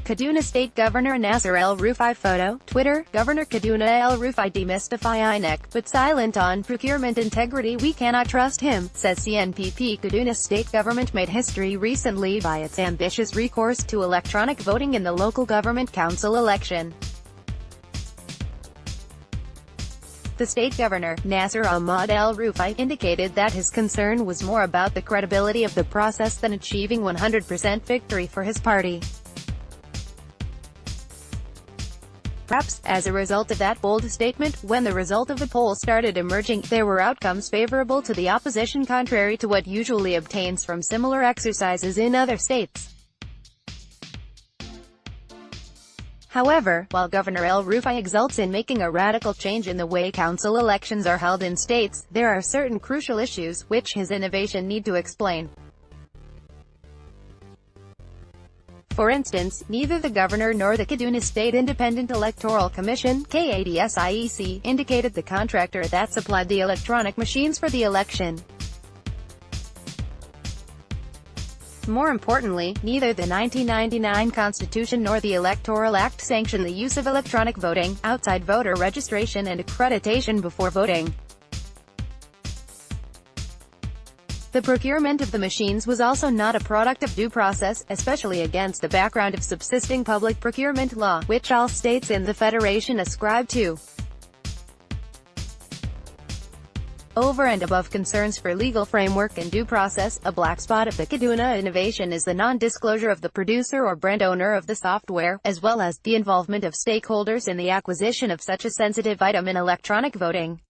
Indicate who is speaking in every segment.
Speaker 1: Kaduna State Governor Nasser El-Rufai photo. Twitter, Governor Kaduna El-Rufai demystify INEC, but silent on procurement integrity. We cannot trust him, says CNPP. Kaduna State Government made history recently by its ambitious recourse to electronic voting in the local government council election. The state governor, Nasser Ahmad El-Rufai, indicated that his concern was more about the credibility of the process than achieving 100% victory for his party. Perhaps, as a result of that bold statement, when the result of the poll started emerging, there were outcomes favorable to the opposition contrary to what usually obtains from similar exercises in other states. However, while Governor El-Rufai exults in making a radical change in the way council elections are held in states, there are certain crucial issues, which his innovation need to explain. For instance, neither the governor nor the Kaduna State Independent Electoral Commission (KADSIEC) indicated the contractor that supplied the electronic machines for the election. More importantly, neither the 1999 Constitution nor the Electoral Act sanction the use of electronic voting, outside voter registration and accreditation before voting. The procurement of the machines was also not a product of due process, especially against the background of subsisting public procurement law, which all states in the Federation ascribe to. Over and above concerns for legal framework and due process, a black spot of the Kaduna innovation is the non-disclosure of the producer or brand owner of the software, as well as the involvement of stakeholders in the acquisition of such a sensitive item in electronic voting.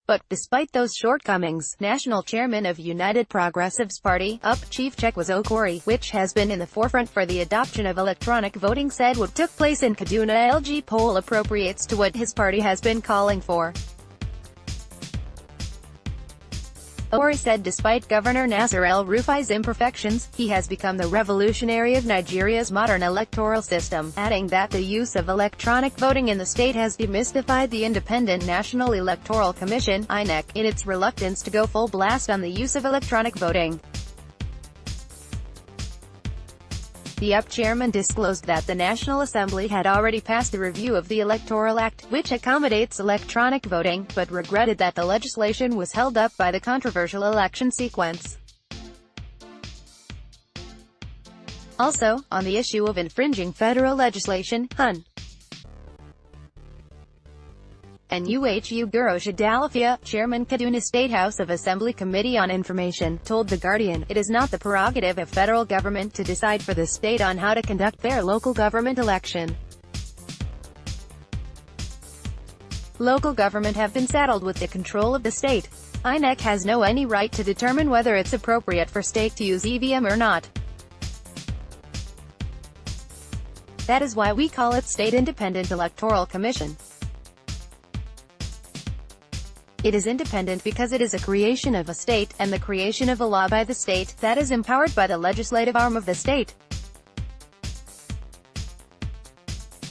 Speaker 1: But, despite those shortcomings, National Chairman of United Progressives Party, UP, Chief Chekwas Okori, which has been in the forefront for the adoption of electronic voting, said what took place in Kaduna LG poll appropriates to what his party has been calling for. Okori said despite Governor Nasser El-Rufai's imperfections, he has become the revolutionary of Nigeria's modern electoral system, adding that the use of electronic voting in the state has demystified the Independent National Electoral Commission (INEC) in its reluctance to go full blast on the use of electronic voting. The UP chairman disclosed that the National Assembly had already passed a review of the Electoral Act, which accommodates electronic voting, but regretted that the legislation was held up by the controversial election sequence. Also, on the issue of infringing federal legislation, Hun. And Guru Shadalafia, Chairman Kaduna State House of Assembly Committee on Information, told The Guardian, it is not the prerogative of federal government to decide for the state on how to conduct their local government election. Local government have been saddled with the control of the state. INEC has no any right to determine whether it's appropriate for state to use EVM or not. That is why we call it State Independent Electoral Commission. It is independent because it is a creation of a state, and the creation of a law by the state, that is empowered by the legislative arm of the state.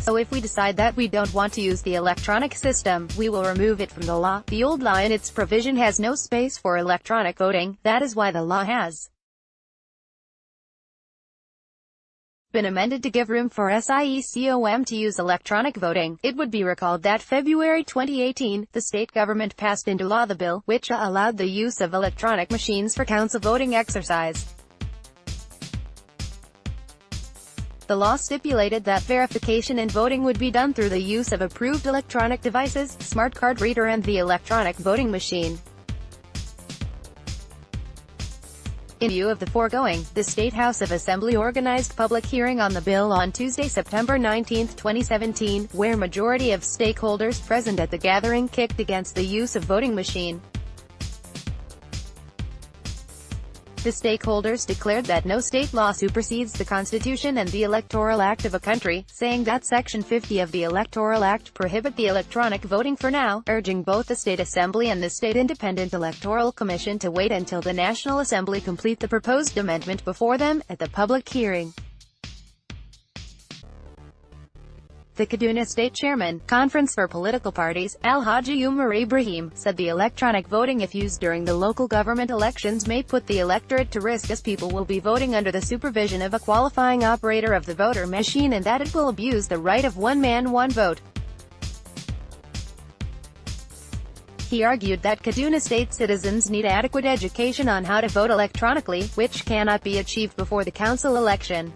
Speaker 1: So if we decide that we don't want to use the electronic system, we will remove it from the law. The old law in its provision has no space for electronic voting, that is why the law has been amended to give room for SIECOM to use electronic voting. It would be recalled that February 2018, the state government passed into law the bill, which allowed the use of electronic machines for council voting exercise. The law stipulated that verification and voting would be done through the use of approved electronic devices, smart card reader and the electronic voting machine. In view of the foregoing, the State House of Assembly organized public hearing on the bill on Tuesday, September 19, 2017, where majority of stakeholders present at the gathering kicked against the use of voting machine. The stakeholders declared that no state law supersedes the Constitution and the Electoral Act of a country, saying that Section 50 of the Electoral Act prohibit the electronic voting for now, urging both the State Assembly and the State Independent Electoral Commission to wait until the National Assembly complete the proposed amendment before them, at the public hearing. The Kaduna State Chairman, Conference for Political Parties, Alhaji Umar Ibrahim, said the electronic voting if used during the local government elections may put the electorate to risk as people will be voting under the supervision of a qualifying operator of the voter machine and that it will abuse the right of one man one vote. He argued that Kaduna State citizens need adequate education on how to vote electronically, which cannot be achieved before the council election.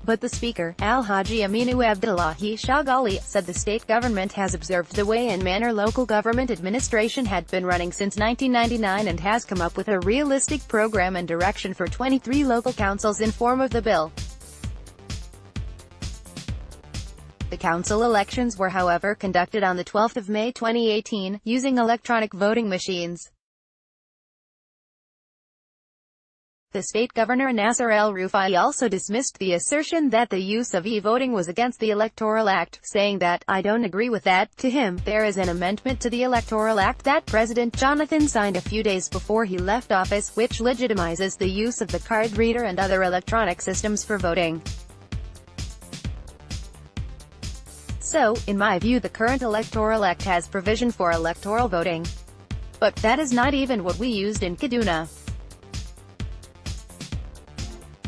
Speaker 1: But the speaker, Alhaji Aminu Abdullahi Shagali, said the state government has observed the way and manner local government administration had been running since 1999 and has come up with a realistic program and direction for 23 local councils in form of the bill. The council elections were however conducted on the 12th of May 2018, using electronic voting machines. The state governor Nasser El-Rufai also dismissed the assertion that the use of e-voting was against the Electoral Act, saying that, "I don't agree with that. To him, there is an amendment to the Electoral Act that President Jonathan signed a few days before he left office, which legitimizes the use of the card reader and other electronic systems for voting. So, in my view the current Electoral Act has provision for electoral voting. But that is not even what we used in Kaduna.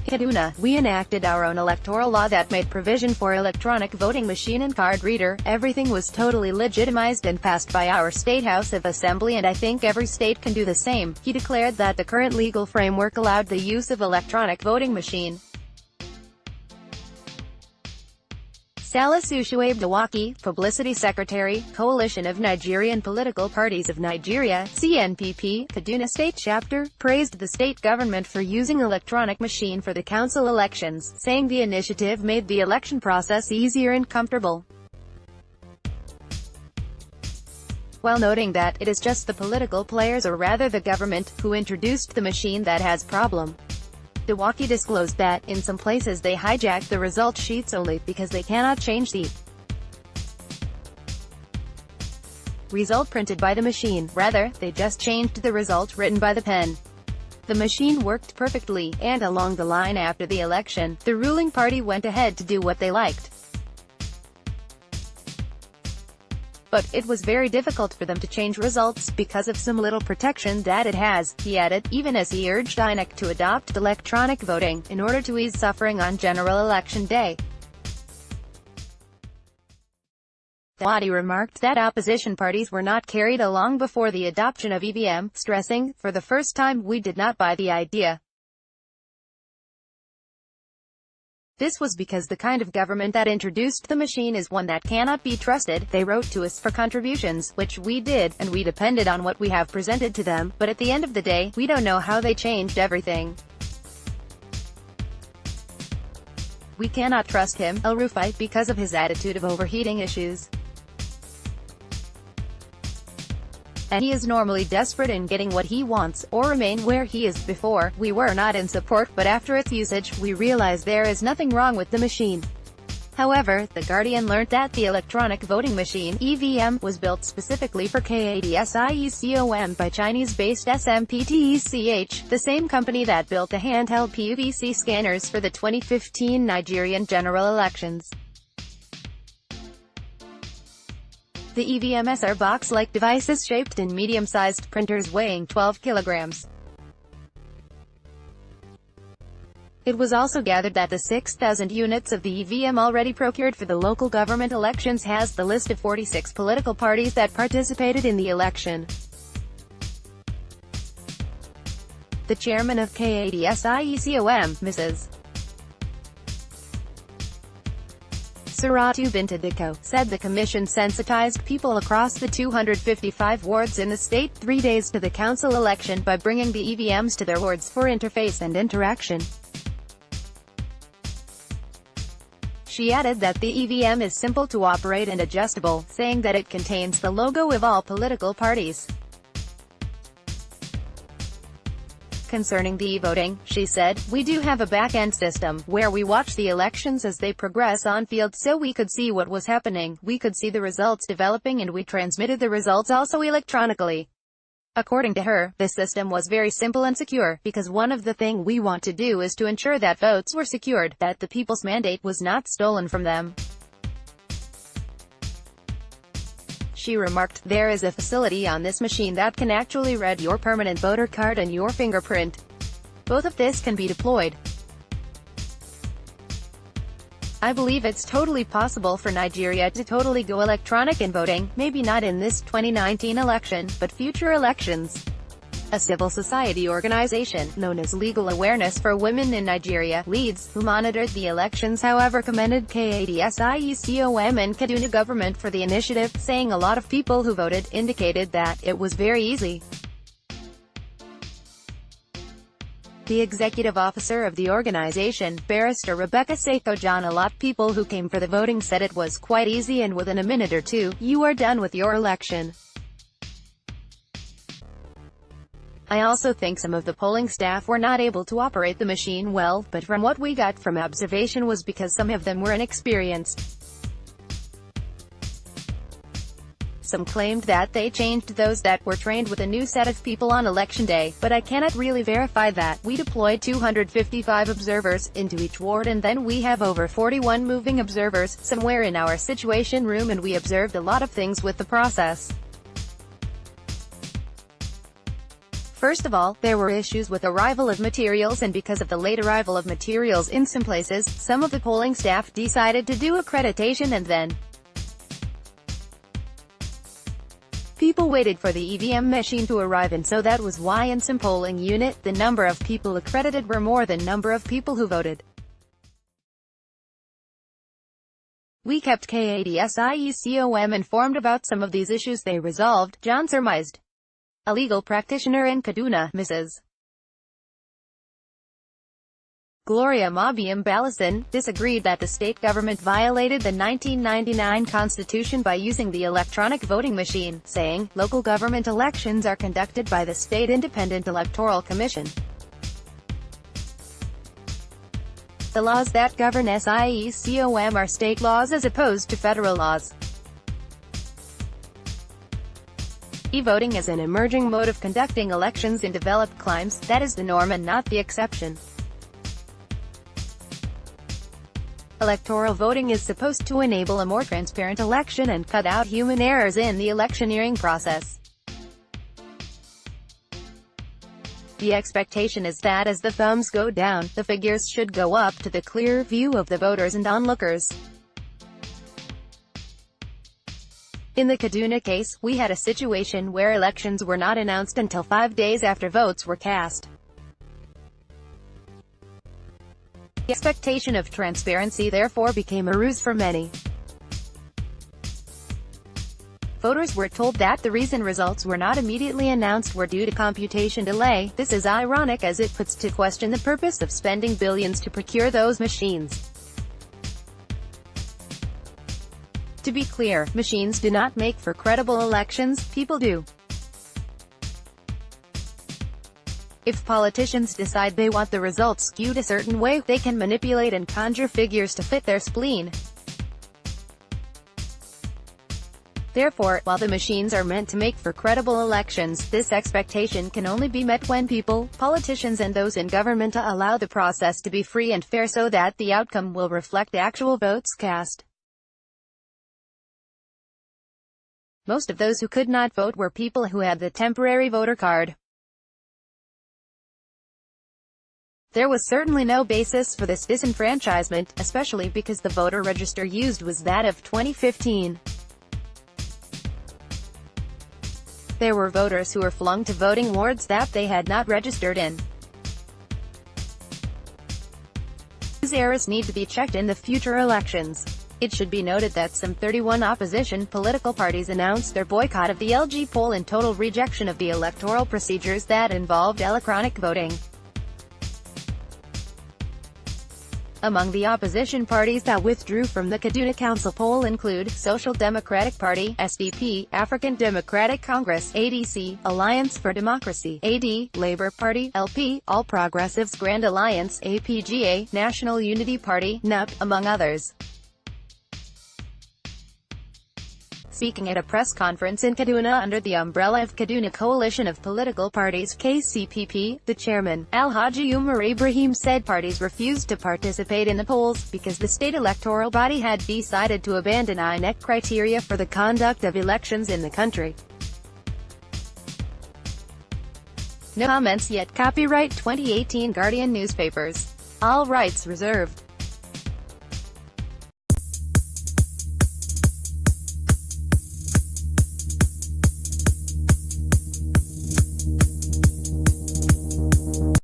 Speaker 1: Kaduna, we enacted our own electoral law that made provision for electronic voting machine and card reader. Everything was totally legitimized and passed by our State House of Assembly and I think every state can do the same." He declared that the current legal framework allowed the use of electronic voting machine. Salisu Shuaib Dawaki, Publicity Secretary, Coalition of Nigerian Political Parties of Nigeria, CNPP, Kaduna State Chapter, praised the state government for using electronic machine for the council elections, saying the initiative made the election process easier and comfortable. While noting that, it is just the political players or rather the government, who introduced the machine that has problem. Dawaki disclosed that, in some places they hijacked the result sheets only, because they cannot change the result printed by the machine, rather, they just changed the result written by the pen. The machine worked perfectly, and along the line after the election, the ruling party went ahead to do what they liked. But it was very difficult for them to change results, because of some little protection that it has, he added, even as he urged INEC to adopt electronic voting, in order to ease suffering on general election day. Dawaki remarked that opposition parties were not carried along before the adoption of EVM, stressing, "For the first time we did not buy the idea. This was because the kind of government that introduced the machine is one that cannot be trusted. They wrote to us for contributions, which we did, and we depended on what we have presented to them, but at the end of the day, we don't know how they changed everything. We cannot trust him, El-Rufai, because of his attitude of overheating issues. And he is normally desperate in getting what he wants, or remain where he is. Before, we were not in support, but after its usage, we realized there is nothing wrong with the machine." However, The Guardian learnt that the electronic voting machine, EVM, was built specifically for Kadsiecom by Chinese-based SMPTECH, the same company that built the handheld PVC scanners for the 2015 Nigerian general elections. The EVMs are box-like devices shaped in medium-sized printers weighing 12 kilograms. It was also gathered that the 6,000 units of the EVM already procured for the local government elections has the list of 46 political parties that participated in the election. The chairman of Kadsiecom, Mrs. Saratu Binta Dikko, said the commission sensitized people across the 255 wards in the state 3 days to the council election by bringing the EVMs to their wards for interface and interaction. She added that the EVM is simple to operate and adjustable, saying that it contains the logo of all political parties. Concerning the e-voting, she said, "We do have a back-end system, where we watch the elections as they progress on field so we could see what was happening, we could see the results developing and we transmitted the results also electronically. According to her, the system was very simple and secure, because one of the things we want to do is to ensure that votes were secured, that the people's mandate was not stolen from them. She remarked, "There is a facility on this machine that can actually read your permanent voter card and your fingerprint. Both of this can be deployed. I believe it's totally possible for Nigeria to totally go electronic in voting, maybe not in this 2019 election, but future elections." A civil society organization, known as Legal Awareness for Women in Nigeria, leads, who monitored the elections however commended KADSIECOM and Kaduna government for the initiative, saying a lot of people who voted indicated that it was very easy. The executive officer of the organization, Barrister Rebecca Saito-John, a lot of people who came for the voting said it was quite easy and within a minute or two, you are done with your election. I also think some of the polling staff were not able to operate the machine well, but from what we got from observation was because some of them were inexperienced. Some claimed that they changed those that were trained with a new set of people on election day, but I cannot really verify that. We deployed 255 observers into each ward, and then we have over 41 moving observers somewhere in our situation room, and we observed a lot of things with the process. First of all, there were issues with arrival of materials, and because of the late arrival of materials in some places, some of the polling staff decided to do accreditation, and then people waited for the EVM machine to arrive, and so that was why in some polling unit, the number of people accredited were more than number of people who voted. We kept KADSIECOM informed about some of these issues they resolved, John surmised. A legal practitioner in Kaduna, Mrs. Gloria Mabiam Balasan, disagreed that the state government violated the 1999 constitution by using the electronic voting machine, saying, "Local government elections are conducted by the State Independent Electoral Commission. The laws that govern SIECOM are state laws as opposed to federal laws. E-voting is an emerging mode of conducting elections in developed climes. That is the norm and not the exception. Electoral voting is supposed to enable a more transparent election and cut out human errors in the electioneering process. The expectation is that as the thumbs go down, the figures should go up to the clear view of the voters and onlookers." In the Kaduna case, we had a situation where elections were not announced until 5 days after votes were cast. The expectation of transparency therefore became a ruse for many. Voters were told that the reason results were not immediately announced were due to computation delay. This is ironic as it puts to question the purpose of spending billions to procure those machines. To be clear, machines do not make for credible elections, people do. If politicians decide they want the results skewed a certain way, they can manipulate and conjure figures to fit their spleen. Therefore, while the machines are meant to make for credible elections, this expectation can only be met when people, politicians and those in government allow the process to be free and fair so that the outcome will reflect actual votes cast. Most of those who could not vote were people who had the temporary voter card. There was certainly no basis for this disenfranchisement, especially because the voter register used was that of 2015. There were voters who were flung to voting wards that they had not registered in. These errors need to be checked in the future elections. It should be noted that some 31 opposition political parties announced their boycott of the LG poll in total rejection of the electoral procedures that involved electronic voting. Among the opposition parties that withdrew from the Kaduna Council poll include Social Democratic Party, SDP, African Democratic Congress, ADC, Alliance for Democracy, AD, Labour Party, LP, All Progressives Grand Alliance, APGA, National Unity Party, NUP, among others. Speaking at a press conference in Kaduna under the umbrella of Kaduna Coalition of Political Parties (KCPP), the chairman, Alhaji Umar Ibrahim, said parties refused to participate in the polls because the state electoral body had decided to abandon INEC criteria for the conduct of elections in the country. No comments yet. Copyright 2018 Guardian Newspapers. All rights reserved.